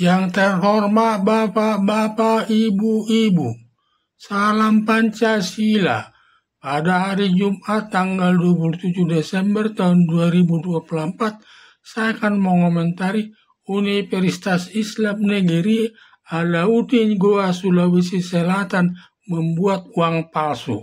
Yang terhormat Bapak-Bapak, Ibu-Ibu, salam Pancasila. Pada hari Jumat tanggal 27 Desember tahun 2024, saya akan mengomentari Universitas Islam Negeri Alauddin Goa Sulawesi Selatan membuat uang palsu.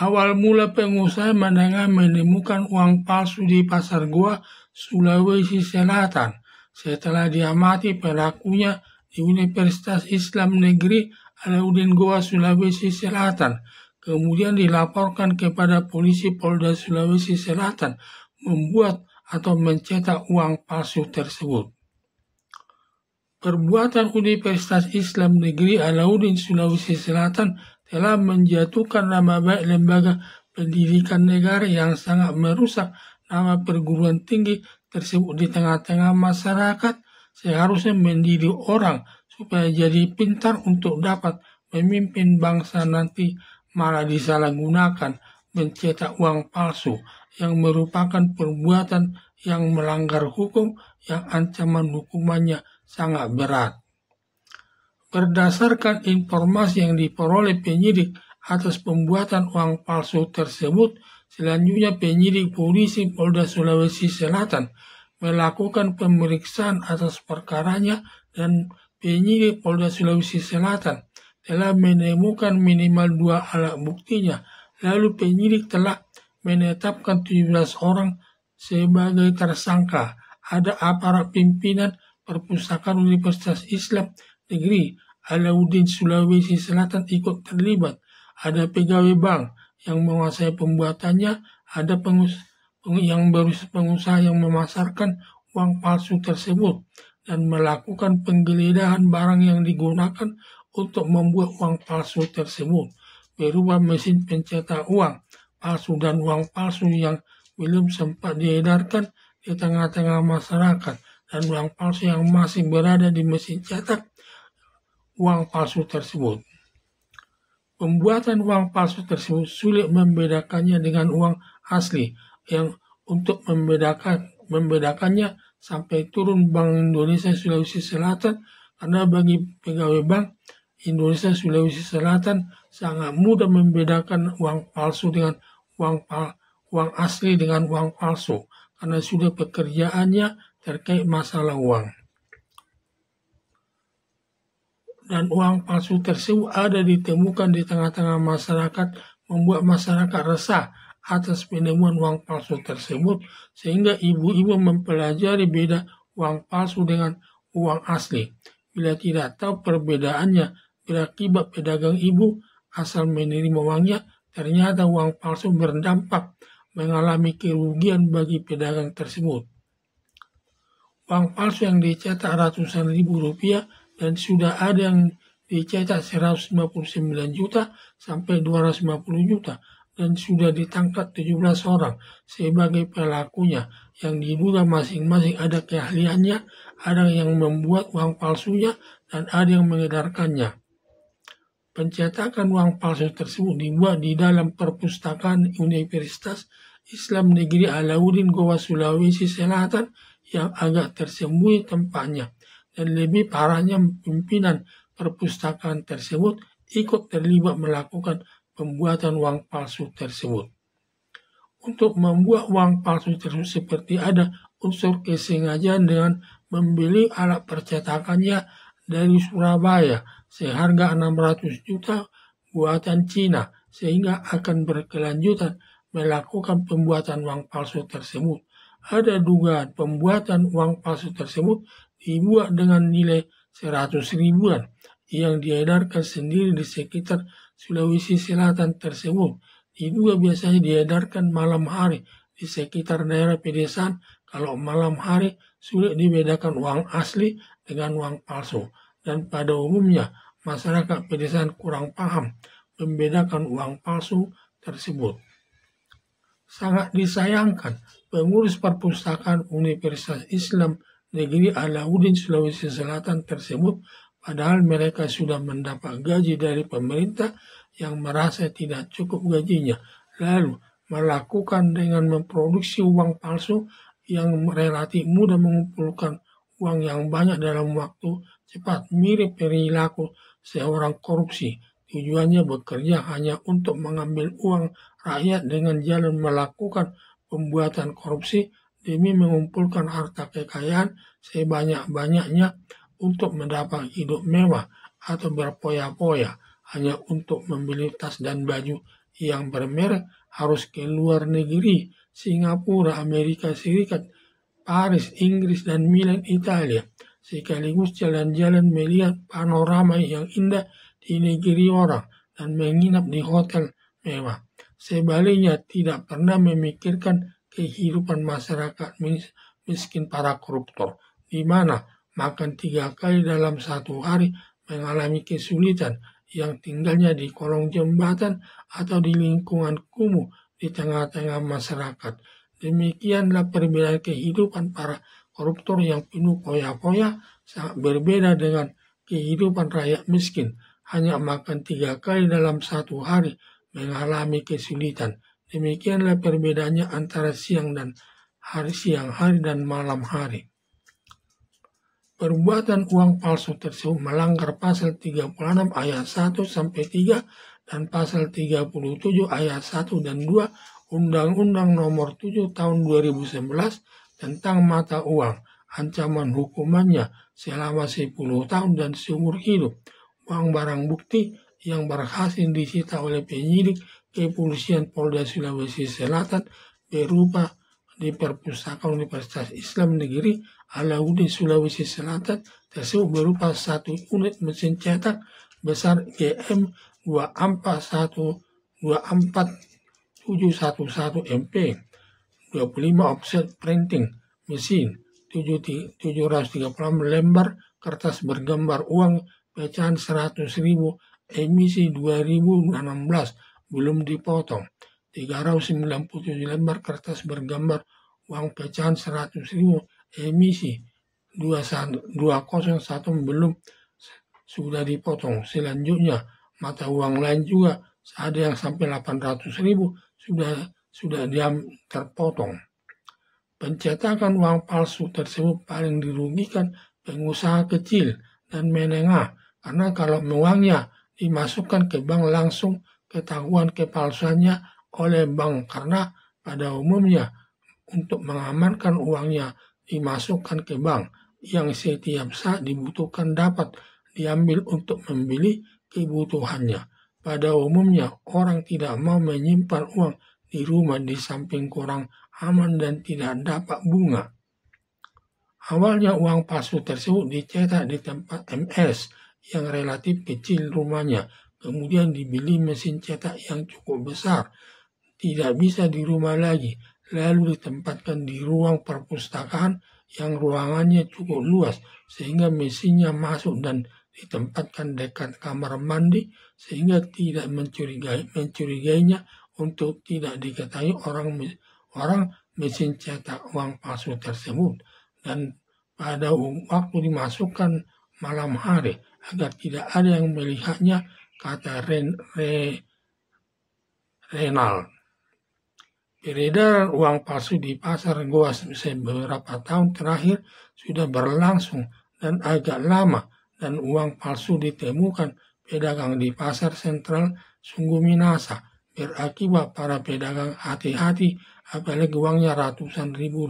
Awal mula pengusaha menengah menemukan uang palsu di Pasar Goa, Sulawesi Selatan. Setelah diamati pelakunya di Universitas Islam Negeri Alauddin Goa Sulawesi Selatan, kemudian dilaporkan kepada polisi Polda Sulawesi Selatan membuat atau mencetak uang palsu tersebut. Perbuatan Universitas Islam Negeri Alauddin Sulawesi Selatan telah menjatuhkan nama baik lembaga pendidikan negara yang sangat merusak nama perguruan tinggi tersebut di tengah-tengah masyarakat. Seharusnya mendidik orang supaya jadi pintar untuk dapat memimpin bangsa nanti, malah disalahgunakan mencetak uang palsu yang merupakan perbuatan yang melanggar hukum yang ancaman hukumannya sangat berat. Berdasarkan informasi yang diperoleh penyidik atas pembuatan uang palsu tersebut, selanjutnya penyidik polisi Polda Sulawesi Selatan melakukan pemeriksaan atas perkaranya dan penyidik Polda Sulawesi Selatan telah menemukan minimal 2 alat buktinya. Lalu penyidik telah menetapkan 17 orang sebagai tersangka. Ada aparat pimpinan perpustakaan Universitas Islam Negeri Alauddin Sulawesi Selatan ikut terlibat. Ada pegawai bank yang menguasai pembuatannya, ada pengusaha yang memasarkan uang palsu tersebut dan melakukan penggeledahan barang yang digunakan untuk membuat uang palsu tersebut, berupa mesin pencetak uang palsu dan uang palsu yang belum sempat diedarkan di tengah-tengah masyarakat, dan uang palsu yang masih berada di mesin cetak uang palsu tersebut. Pembuatan uang palsu tersebut sulit membedakannya dengan uang asli, yang untuk membedakannya sampai turun Bank Indonesia Sulawesi Selatan, karena bagi pegawai Bank Indonesia Sulawesi Selatan sangat mudah membedakan uang palsu dengan uang asli dengan uang palsu, karena sudah pekerjaannya terkait masalah uang. Dan uang palsu tersebut ada ditemukan di tengah-tengah masyarakat, membuat masyarakat resah atas penemuan uang palsu tersebut, sehingga ibu-ibu mempelajari beda uang palsu dengan uang asli. Bila tidak tahu perbedaannya, berakibat pedagang ibu asal menerima uangnya, ternyata uang palsu berdampak mengalami kerugian bagi pedagang tersebut. Uang palsu yang dicetak ratusan ribu rupiah, dan sudah ada yang dicetak 159 juta sampai 250 juta, dan sudah ditangkap 17 orang sebagai pelakunya yang diduga masing-masing ada keahliannya, ada yang membuat uang palsunya dan ada yang mengedarkannya. Pencetakan uang palsu tersebut dibuat di dalam perpustakaan Universitas Islam Negeri Alauddin Goa Sulawesi Selatan yang agak tersembunyi tempatnya, dan lebih parahnya pimpinan perpustakaan tersebut ikut terlibat melakukan pembuatan uang palsu tersebut. Untuk membuat uang palsu tersebut seperti ada unsur kesengajaan dengan membeli alat percetakannya dari Surabaya seharga 600 juta buatan Cina, sehingga akan berkelanjutan melakukan pembuatan uang palsu tersebut. Ada dugaan pembuatan uang palsu tersebut dibuat dengan nilai 100 ribuan yang diedarkan sendiri di sekitar Sulawesi Selatan tersebut. Diduga biasanya diedarkan malam hari di sekitar daerah pedesaan. Kalau malam hari sulit dibedakan uang asli dengan uang palsu, dan pada umumnya masyarakat pedesaan kurang paham membedakan uang palsu tersebut. Sangat disayangkan pengurus perpustakaan Universitas Islam Negeri Alauddin Sulawesi Selatan tersebut, padahal mereka sudah mendapat gaji dari pemerintah, yang merasa tidak cukup gajinya, lalu melakukan dengan memproduksi uang palsu yang relatif mudah mengumpulkan uang yang banyak dalam waktu cepat, mirip perilaku seorang korupsi. Tujuannya bekerja hanya untuk mengambil uang rakyat dengan jalan melakukan pembuatan korupsi demi mengumpulkan harta kekayaan sebanyak-banyaknya untuk mendapat hidup mewah atau berpoya-poya hanya untuk membeli tas dan baju yang bermerek harus ke luar negeri, Singapura, Amerika Serikat, Paris, Inggris, dan Milan, Italia, sekaligus jalan-jalan melihat panorama yang indah di negeri orang dan menginap di hotel mewah. Sebaliknya tidak pernah memikirkan kehidupan masyarakat miskin para koruptor, di mana makan 3 kali dalam satu hari mengalami kesulitan yang tinggalnya di kolong jembatan atau di lingkungan kumuh di tengah-tengah masyarakat. Demikianlah perbedaan kehidupan para koruptor yang penuh poya-poya sangat berbeda dengan kehidupan rakyat miskin. Hanya makan 3 kali dalam satu hari mengalami kesulitan. Demikianlah perbedaannya antara siang hari dan malam hari. Perbuatan uang palsu tersebut melanggar pasal 36 ayat 1 sampai 3 dan pasal 37 ayat 1 dan 2 Undang-Undang Nomor 7 Tahun 2011 tentang mata uang. Ancaman hukumannya selama 10 tahun dan seumur hidup. Uang barang bukti yang berhasil disita oleh penyidik Kepolisian Polda Sulawesi Selatan berupa di Perpustakaan Universitas Islam Negeri Alauddin Sulawesi Selatan tersebut berupa 1 unit mesin cetak besar GM 24711 MP, 25 offset printing mesin, 736 lembar kertas bergambar uang pecahan 100.000 emisi 2016 belum dipotong, 397 lembar kertas bergambar uang pecahan 100.000 emisi 201 belum sudah dipotong. Selanjutnya mata uang lain juga ada yang sampai 800.000 sudah terpotong. Pencetakan uang palsu tersebut paling dirugikan pengusaha kecil dan menengah, karena kalau uangnya dimasukkan ke bank langsung ketahuan kepalsuannya oleh bank, karena pada umumnya untuk mengamankan uangnya dimasukkan ke bank yang setiap saat dibutuhkan dapat diambil untuk membeli kebutuhannya. Pada umumnya orang tidak mau menyimpan uang di rumah di samping kurang aman dan tidak dapat bunga. Awalnya uang palsu tersebut dicetak di tempat MS yang relatif kecil rumahnya, kemudian dibeli mesin cetak yang cukup besar, tidak bisa di rumah lagi, lalu ditempatkan di ruang perpustakaan yang ruangannya cukup luas sehingga mesinnya masuk dan ditempatkan dekat kamar mandi sehingga tidak mencurigainya untuk tidak diketahui orang mesin cetak uang palsu tersebut, dan pada waktu dimasukkan malam hari agar tidak ada yang melihatnya, kata Renal. Peredaran uang palsu di pasar Goa beberapa tahun terakhir sudah berlangsung dan agak lama, dan uang palsu ditemukan pedagang di pasar sentral sungguh minasa. Berakibat para pedagang hati-hati, apalagi uangnya ratusan ribu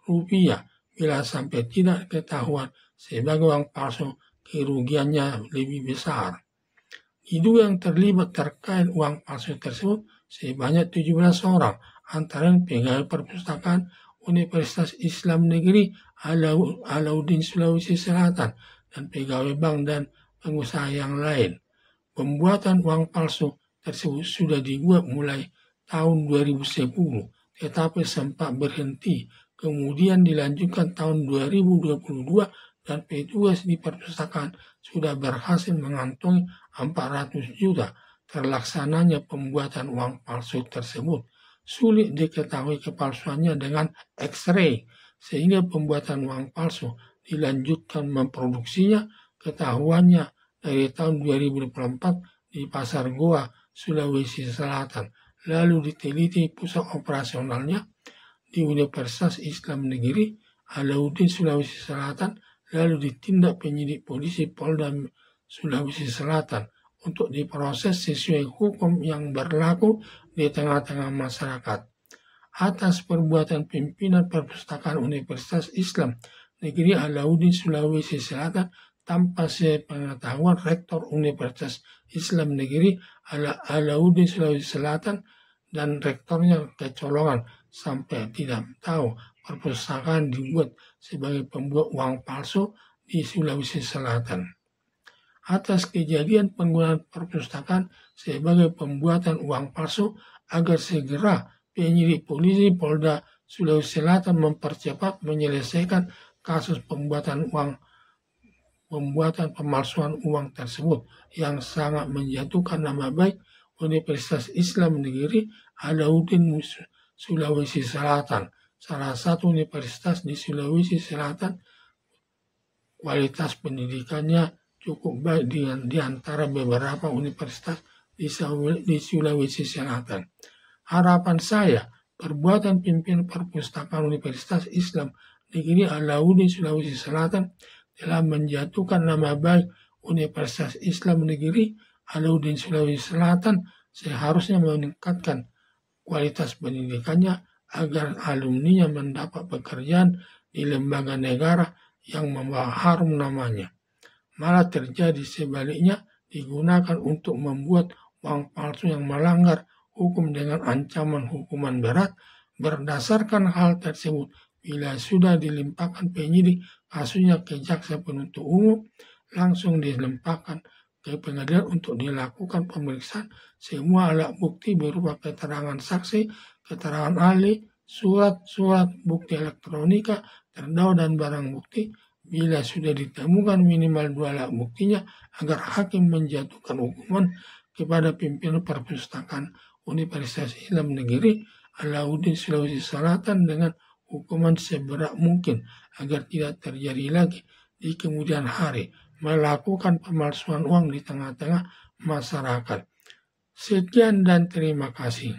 rupiah. Bila sampai tidak ketahuan sebagai uang palsu, kerugiannya lebih besar. Diduga yang terlibat terkait uang palsu tersebut sebanyak 17 orang, antara pegawai perpustakaan Universitas Islam Negeri Alauddin Sulawesi Selatan dan pegawai bank dan pengusaha yang lain. Pembuatan uang palsu tersebut sudah dibuat mulai tahun 2010, tetapi sempat berhenti. Kemudian dilanjutkan tahun 2022 dan petugas di perpustakaan sudah berhasil mengantongi 400 juta terlaksananya pembuatan uang palsu tersebut. Sulit diketahui kepalsuannya dengan X-ray, sehingga pembuatan uang palsu dilanjutkan memproduksinya ketahuannya dari tahun 2024 di Pasar Goa, Sulawesi Selatan. Lalu diteliti pusat operasionalnya di Universitas Islam Negeri Alauddin Sulawesi Selatan lalu ditindak penyidik polisi Polda Sulawesi Selatan untuk diproses sesuai hukum yang berlaku di tengah-tengah masyarakat. Atas perbuatan pimpinan perpustakaan Universitas Islam Negeri Alauddin Sulawesi Selatan tanpa sepengetahuan Rektor Universitas Islam Negeri Alauddin Sulawesi Selatan dan rektornya kecolongan sampai tidak tahu perpustakaan dibuat sebagai pembuat uang palsu di Sulawesi Selatan. Atas kejadian penggunaan perpustakaan sebagai pembuatan uang palsu agar segera penyidik polisi Polda Sulawesi Selatan mempercepat menyelesaikan kasus pembuatan pemalsuan uang tersebut yang sangat menjatuhkan nama baik Universitas Islam Negeri Alauddin Sulawesi Selatan, salah satu universitas di Sulawesi Selatan. Kualitas pendidikannya cukup baik di antara beberapa universitas di Sulawesi Selatan. Harapan saya, perbuatan pimpinan perpustakaan Universitas Islam Negeri Alauddin Sulawesi Selatan telah menjatuhkan nama baik Universitas Islam Negeri Alauddin Sulawesi Selatan, seharusnya meningkatkan kualitas pendidikannya agar alumninya mendapat pekerjaan di lembaga negara yang membawa harum namanya. Malah terjadi sebaliknya, digunakan untuk membuat uang palsu yang melanggar hukum dengan ancaman hukuman berat. Berdasarkan hal tersebut, bila sudah dilimpahkan penyidik kasusnya ke jaksa penuntut umum, langsung dilimpahkan ke pengadilan untuk dilakukan pemeriksaan semua alat bukti berupa keterangan saksi, keterangan ahli, surat-surat bukti elektronika, terdakwa dan barang bukti. Bila sudah ditemukan minimal 2 alat buktinya, agar hakim menjatuhkan hukuman kepada pimpinan perpustakaan Universitas Islam Negeri Alauddin Sulawesi Selatan dengan hukuman seberat mungkin agar tidak terjadi lagi di kemudian hari melakukan pemalsuan uang di tengah-tengah masyarakat. Sekian dan terima kasih.